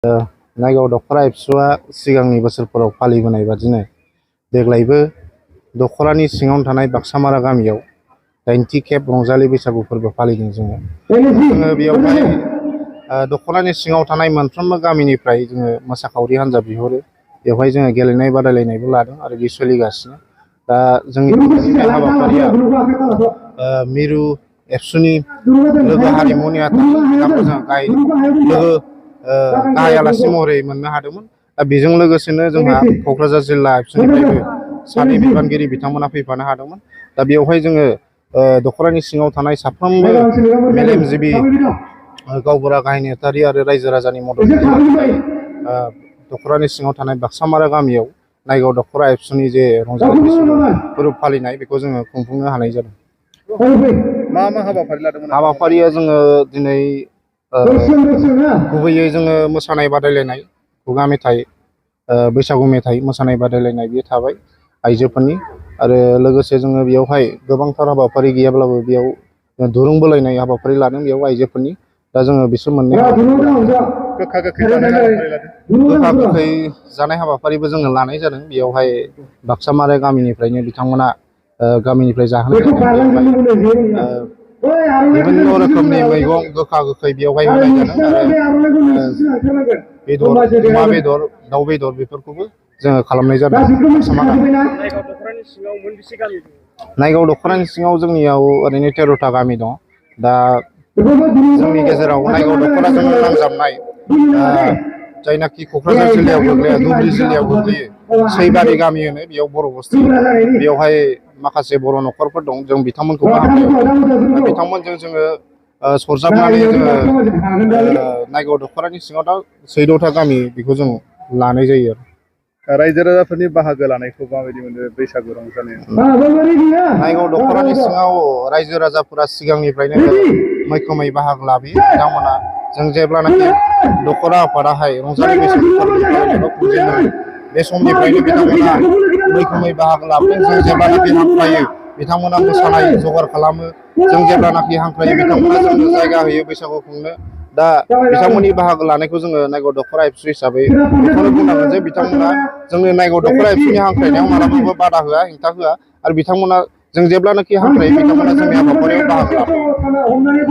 नायगाव दखरा एबसुआ सिगांनि बोसोरफोराव फालिबोनाय बादिनो देग्लायबो दखरानि सिङावनो थानाय बाक्सामारा गामियाव 80 खेब रंजालि बैसागु फोरबो फालिदों जोङो बेयावहाय दखरानि सिङाव थानाय मोनफ्रोमबो गामिनिफ्राय जोङो मोसाखावरि हान्जा बिहरो बेवहाय जोङो गेलेनाय बादायलायनायबो लादों आरो बे सोलिगासिनो दा जोंनि बे हाबाफारिया मिरु एबसुनि लोगो हारिमुनि आफादखौ जों लोगो गाहाय आलासि महरै मोननो हादोंमोन दा बेजों लोगोसेनो जोंहा क'क्राझार जिल्ला एबसुनिफ्रायबो सानै बिबानगिरि बिथांमोना फैफानो हादोंमोन दा बेवहाय जोङो दखरानि सिङाव थानाय साफ्रोमबो मेलेमजिबि गावबुरा गाहाय नेहाथारि आरो रायजो राजानि मदद दखरानि सिङाव थानाय बाक्सामारा गामियाव नायगाव दखरा एबसुनि जे रंजालि बैसागु फोरबो फालिनाय बेखौ जोङो खुंफुंनो हानाय जादों। मा हाबाफारि लादोंमोन? हाबाफारिया जोङो दिनै गुबैयै जोङो मोसानाय बादायलायनाय खुगा मेथाइ बैसागु मेथाइ मोसानाय बादायलायनाय बे थाबाय आइजोफोरनि आरो लोगोसे जोङो बेयावहाय गोबांथार हाबाफारि गैयाब्लाबो बेयाव दुरुं बोलायनाय हाबाफारि लादों बेयाव आइजोफोरनि दा जोङो बिसोर मोननै गोखा गोखै जानाय हाबाफारिबो जोङो लानाय जादों बेयावहाय बाक्सामारा गामिनिफ्रायनो बिथांमोना गामिनिफ्राय जाहोनाय बिभिन्न रोखोमनि मैगं गोखा गोखै बेवहाय होनाय जादों आरो बेदर अमा बेदर दाउ बेदर बेफोरखौबो जोङो खालामनाय जादों। नायगाव दखरानि सिङाव जोंनियाव ओरैनो 13टा गामि दं दा जोंनि गेजेराव नायगाव दखराजों नांजाबनाय जायनाखि क'क्राझार जिल्लायाव गोग्लैयो धुबुरी जिल्लायाव गोग्लैयो सैबारि गामि होनो बेयाव बर' बस्ति बेवहाय माखासे बर' न'खरफोर दं जों बिथांमोनखौबो बिथांमोनजों जोङो सरजाबनानै जोङो नायगाव दखरानि सिङाव दा 14टा गामि बेखौ जों लानाय जायो आरो रायजो राजाफोरनि बाहागो लानायखौ माबायदि मोनो बैसागु रंजानायाव? नायगाव दखरानि सिङाव रायजो राजाफोरा सिगांनिफ्रायनो मैखोमै बाहागो लाबोयो बिथांमोना जों जेब्लानाखि दखरा आफादाहाय रंजालि बैसागु फोरबो खुंजेनो बे समनिफ्रायनो बिथांमोना मैखोमै बाहागो लाबोदों जों जेब्लानाखि हांख्रायो बिथांमोना मोसानाय जगार खालामो जों जेब्लानाखि हांख्रायो बिथांमोना जोंनो जायगा होयो बैसागु खुंनो दा बिथांमोननि बाहागो लानायखौ जोङो नायगाव दखरा एबसु हिसाबै बेखौनो बुंनांगोन जे बिथांमोना जोंनि नायगाव दखरा एबसुनि हांख्रायनायाव मालाबाबो बादा होआ हेंथा होआ आरो बिथांमोना जों जेब्लानाखि हांख्रायो बिथांमोना जोंनि हाबाफारियाव बाहागो लाफैयो।